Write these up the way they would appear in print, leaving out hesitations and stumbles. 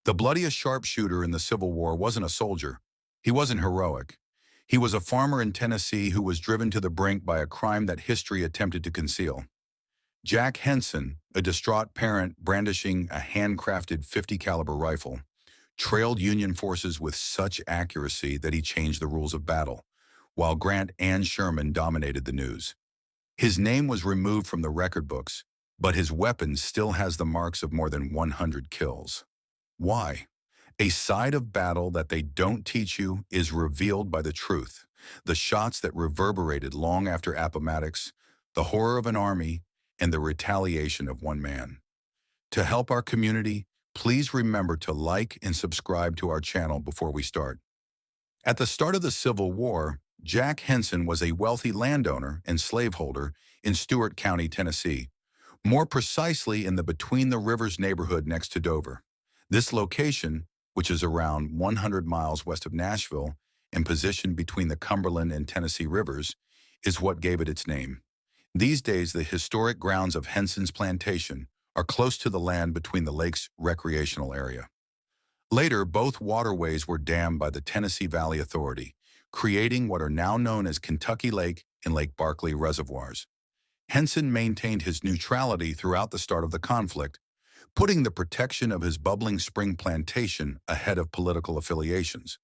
The bloodiest sharpshooter in the Civil War wasn't a soldier. He wasn't heroic. He was a farmer in Tennessee who was driven to the brink by a crime that history attempted to conceal. Jack Henson, a distraught parent brandishing a handcrafted 50 caliber rifle, trailed Union forces with such accuracy that he changed the rules of battle, while Grant and Sherman dominated the news. His name was removed from the record books, but his weapon still has the marks of more than 100 kills. Why? A side of battle that they don't teach you is revealed by the truth. The shots that reverberated long after Appomattox, the horror of an army, and the retaliation of one man. To help our community, please remember to like and subscribe to our channel before we start. At the start of the Civil War, Jack Henson was a wealthy landowner and slaveholder in Stewart County, Tennessee, more precisely in the Between the Rivers neighborhood next to Dover. This location, which is around 100 miles west of Nashville and positioned between the Cumberland and Tennessee rivers, is what gave it its name. These days, the historic grounds of Henson's plantation are close to the land between the lakes recreational area. Later, both waterways were dammed by the Tennessee Valley Authority, creating what are now known as Kentucky Lake and Lake Barkley reservoirs. Henson maintained his neutrality throughout the start of the conflict, putting the protection of his bubbling spring plantation ahead of political affiliations.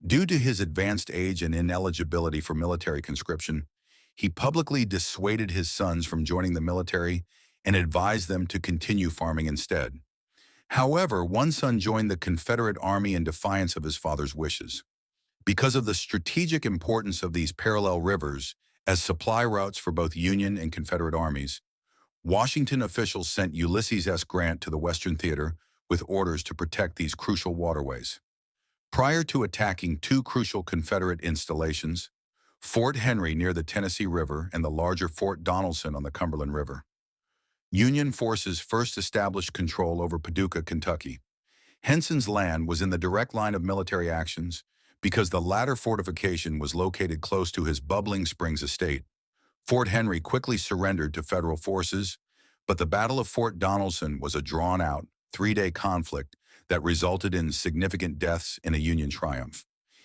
Due to his advanced age and ineligibility for military conscription, he publicly dissuaded his sons from joining the military and advised them to continue farming instead. However, one son joined the Confederate Army in defiance of his father's wishes. Because of the strategic importance of these parallel rivers as supply routes for both Union and Confederate armies, Washington officials sent Ulysses S. Grant to the Western Theater with orders to protect these crucial waterways. Prior to attacking two crucial Confederate installations, Fort Henry near the Tennessee River and the larger Fort Donelson on the Cumberland River, Union forces first established control over Paducah, Kentucky. Henson's land was in the direct line of military actions because the latter fortification was located close to his bubbling springs estate. Fort Henry quickly surrendered to federal forces, but the Battle of Fort Donelson was a drawn-out, three-day conflict that resulted in significant deaths and a Union triumph.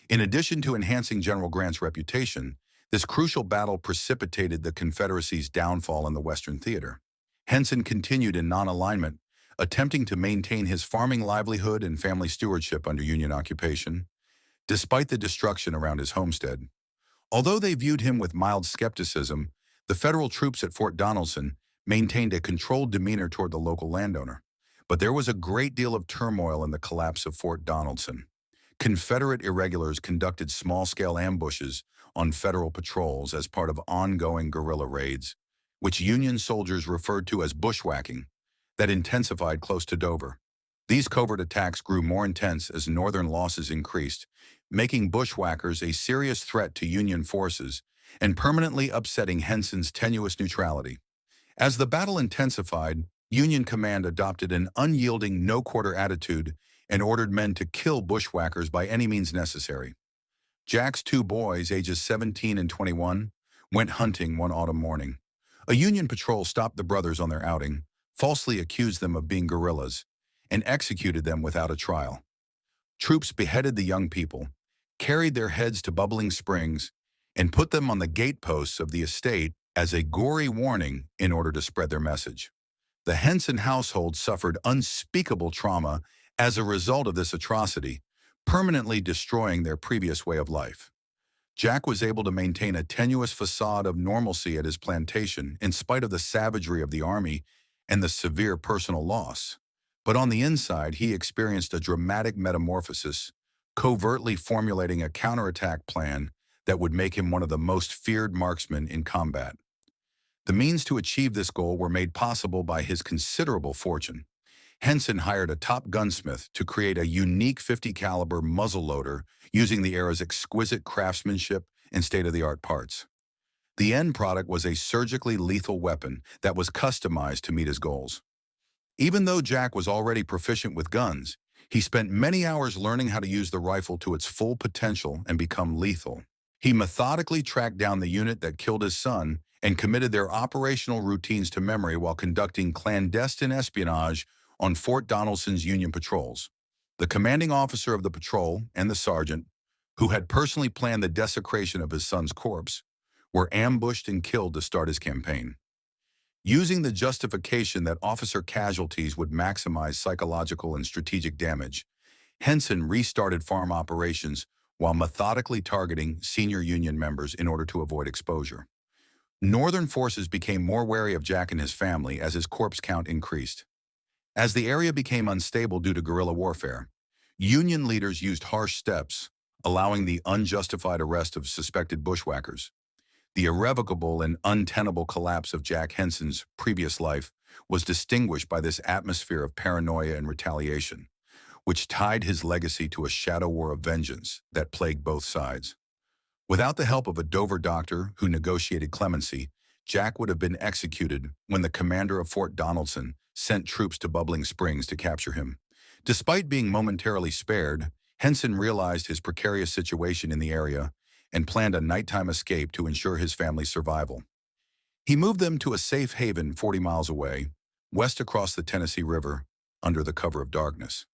In addition to enhancing General Grant's reputation, this crucial battle precipitated the Confederacy's downfall in the Western Theater. Henson continued in non-alignment, attempting to maintain his farming livelihood and family stewardship under Union occupation, despite the destruction around his homestead. Although they viewed him with mild skepticism, the federal troops at Fort Donelson maintained a controlled demeanor toward the local landowner. But there was a great deal of turmoil in the collapse of Fort Donelson. Confederate irregulars conducted small-scale ambushes on federal patrols as part of ongoing guerrilla raids, which Union soldiers referred to as bushwhacking, that intensified close to Dover. These covert attacks grew more intense as Northern losses increased, making bushwhackers a serious threat to Union forces and permanently upsetting Henson's tenuous neutrality. As the battle intensified, Union command adopted an unyielding no-quarter attitude and ordered men to kill bushwhackers by any means necessary. Jack's two boys, ages 17 and 21, went hunting one autumn morning. A Union patrol stopped the brothers on their outing, falsely accused them of being guerrillas, and executed them without a trial. Troops beheaded the young people, carried their heads to Bubbling Springs, and put them on the gateposts of the estate as a gory warning in order to spread their message. The Henson household suffered unspeakable trauma as a result of this atrocity, permanently destroying their previous way of life. Jack was able to maintain a tenuous facade of normalcy at his plantation in spite of the savagery of the army and the severe personal loss. But on the inside, he experienced a dramatic metamorphosis, covertly formulating a counterattack plan that would make him one of the most feared marksmen in combat. The means to achieve this goal were made possible by his considerable fortune. Henson hired a top gunsmith to create a unique 50 caliber muzzleloader using the era's exquisite craftsmanship and state-of-the-art parts. The end product was a surgically lethal weapon that was customized to meet his goals. Even though Jack was already proficient with guns, he spent many hours learning how to use the rifle to its full potential and become lethal. He methodically tracked down the unit that killed his son and committed their operational routines to memory while conducting clandestine espionage on Fort Donelson's Union patrols. The commanding officer of the patrol and the sergeant, who had personally planned the desecration of his son's corpse, were ambushed and killed to start his campaign. Using the justification that officer casualties would maximize psychological and strategic damage, Henson restarted farm operations while methodically targeting senior Union members in order to avoid exposure. Northern forces became more wary of Jack and his family as his corpse count increased. As the area became unstable due to guerrilla warfare, Union leaders used harsh steps, allowing the unjustified arrest of suspected bushwhackers. The irrevocable and untenable collapse of Jack Henson's previous life was distinguished by this atmosphere of paranoia and retaliation, which tied his legacy to a shadow war of vengeance that plagued both sides. Without the help of a Dover doctor who negotiated clemency, Jack would have been executed when the commander of Fort Donaldson sent troops to Bubbling Springs to capture him. Despite being momentarily spared, Henson realized his precarious situation in the area and planned a nighttime escape to ensure his family's survival. He moved them to a safe haven 40 miles away, west across the Tennessee River, under the cover of darkness.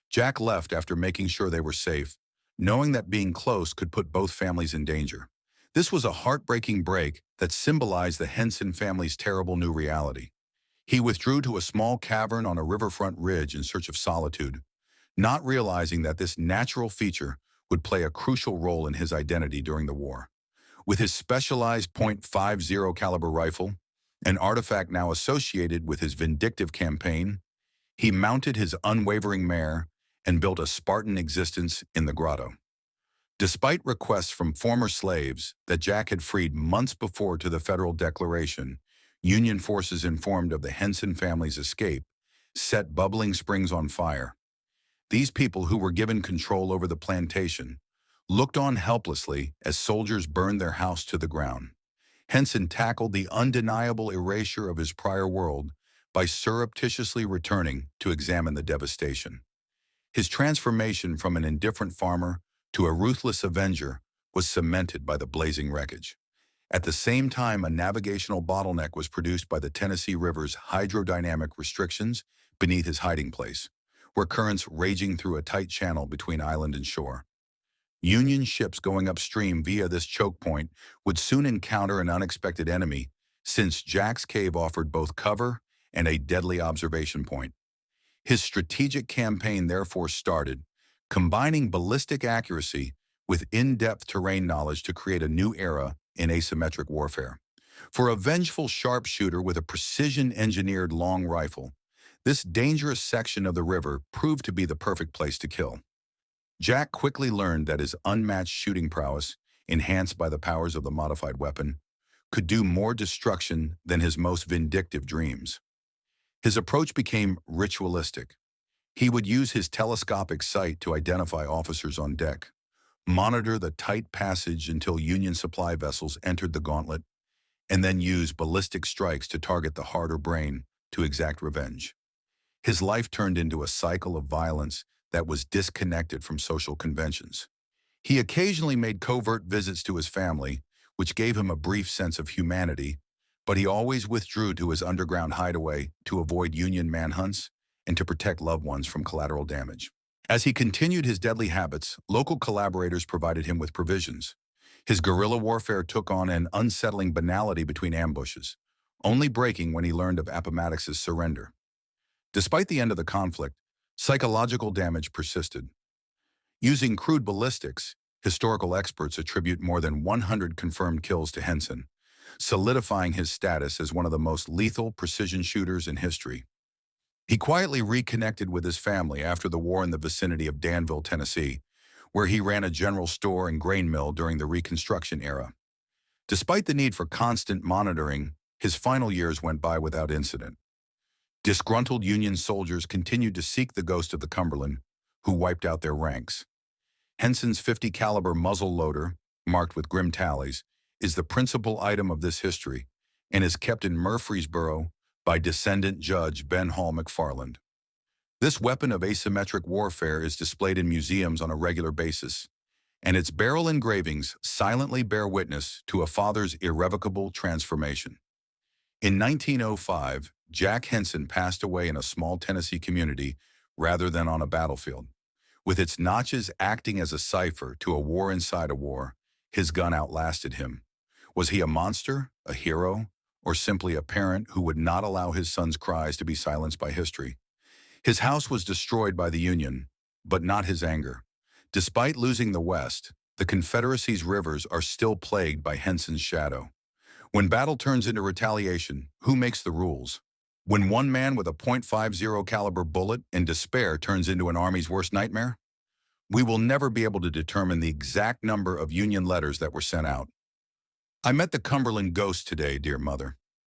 Jack left after making sure they were safe, knowing that being close could put both families in danger. This was a heartbreaking break that symbolized the Henson family's terrible new reality. He withdrew to a small cavern on a riverfront ridge in search of solitude, not realizing that this natural feature would play a crucial role in his identity during the war. With his specialized .50 caliber rifle, an artifact now associated with his vindictive campaign, he mounted his unwavering mare and built a Spartan existence in the grotto. Despite requests from former slaves that Jack had freed months before to the federal declaration, Union forces informed of the Henson family's escape set Bubbling Springs on fire. These people, who were given control over the plantation, looked on helplessly as soldiers burned their house to the ground. Henson tackled the undeniable erasure of his prior world by surreptitiously returning to examine the devastation. His transformation from an indifferent farmer to a ruthless avenger was cemented by the blazing wreckage. At the same time, a navigational bottleneck was produced by the Tennessee River's hydrodynamic restrictions beneath his hiding place, where currents raging through a tight channel between island and shore. Union ships going upstream via this choke point would soon encounter an unexpected enemy, since Jack's cave offered both cover and a deadly observation point. His strategic campaign therefore started, combining ballistic accuracy with in-depth terrain knowledge to create a new era in asymmetric warfare. For a vengeful sharpshooter with a precision-engineered long rifle, this dangerous section of the river proved to be the perfect place to kill. Jack quickly learned that his unmatched shooting prowess, enhanced by the powers of the modified weapon, could do more destruction than his most vindictive dreams. His approach became ritualistic. He would use his telescopic sight to identify officers on deck, monitor the tight passage until Union supply vessels entered the gauntlet, and then use ballistic strikes to target the heart or brain to exact revenge. His life turned into a cycle of violence that was disconnected from social conventions. He occasionally made covert visits to his family, which gave him a brief sense of humanity, but he always withdrew to his underground hideaway to avoid Union manhunts and to protect loved ones from collateral damage. As he continued his deadly habits, local collaborators provided him with provisions. His guerrilla warfare took on an unsettling banality between ambushes, only breaking when he learned of Appomattox's surrender. Despite the end of the conflict, psychological damage persisted. Using crude ballistics, historical experts attribute more than 100 confirmed kills to Henson, solidifying his status as one of the most lethal precision shooters in history. He quietly reconnected with his family after the war in the vicinity of Danville, Tennessee, where he ran a general store and grain mill during the Reconstruction era. Despite the need for constant monitoring, his final years went by without incident. Disgruntled Union soldiers continued to seek the ghost of the Cumberland, who wiped out their ranks. Henson's .50 caliber muzzle loader, marked with grim tallies, is the principal item of this history and is kept in Murfreesboro by descendant Judge Ben Hall McFarland. This weapon of asymmetric warfare is displayed in museums on a regular basis, and its barrel engravings silently bear witness to a father's irrevocable transformation. In 1905, Jack Henson passed away in a small Tennessee community rather than on a battlefield. With its notches acting as a cipher to a war inside a war, his gun outlasted him. Was he a monster, a hero, or simply a parent who would not allow his son's cries to be silenced by history? His house was destroyed by the Union, but not his anger. Despite losing the West, the Confederacy's rivers are still plagued by Henson's shadow. When battle turns into retaliation, who makes the rules? When one man with a .50 caliber bullet in despair turns into an army's worst nightmare? We will never be able to determine the exact number of Union letters that were sent out. I met the Cumberland ghost today, dear mother.